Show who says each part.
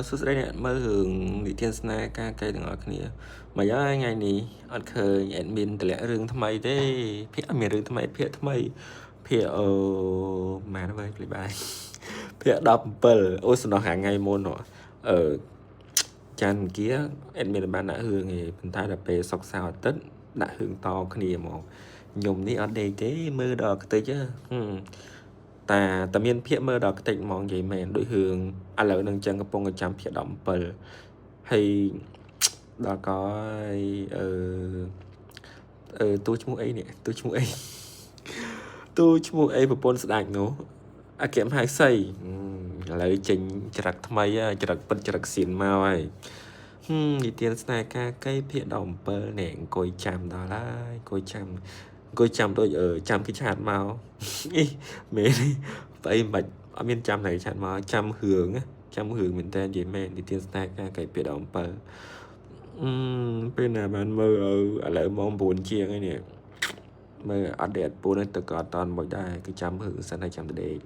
Speaker 1: សួស្តីអ្នកមើលរឿងនិទានស្នេហ៍ការកេទាំងអស់គ្នាមកហើយថ្ងៃនេះអត់ឃើញអេដមីនតម្លាក់រឿងថ្មីទេភាគអត់មានរឿងថ្មីភាគថ្មីភាគម៉ែនវិញភ្លេចបាយភាគ17អូសំណោះថ្ងៃមុនច័ន្ទគៀអេដមីនបានដាក់រឿងឯងប៉ុន្តែដល់ពេលសុកសៅរ៍អាទិត្យដាក់រឿងតគ្នាហ្មងខ្ញុំនេះអត់ដេកទេមើលដល់ខ្ទេចតែមានភាគមើលដល់ខ្ទេចហ្មងនិយាយមែនដូចរឿងឥឡូវនឹងចឹងកំពុងចាំភាគ17ហើយដល់ក៏តួឈ្មោះអីនេះតួឈ្មោះអីប្រពន្ធស្ដេចនោះអគ្គមហេសីឥឡូវចេញច្រឹកថ្មីច្រឹកពិតច្រឹកសៀនមកហើយនិទានស្នេហ៍ការកេភាគ17នេះអង្គុយចាំដល់ហើយអង្គុយចាំដូចចាំគេឆាតមកអីមែនស្អីមិនអត់មានចាំតែឆាតមកចាំរឿងមែនតើនិយាយមែននិទានស្នេហ៍ការកេភាគ17ពេលណាបានមើលឥឡូវម៉ោង9ជាងហើយនេះមើលអត់ដេកអត់ពួនទៅក៏អត់តន់មកដែរគឺចាំរឿងសិនហើយចាំទៅដេក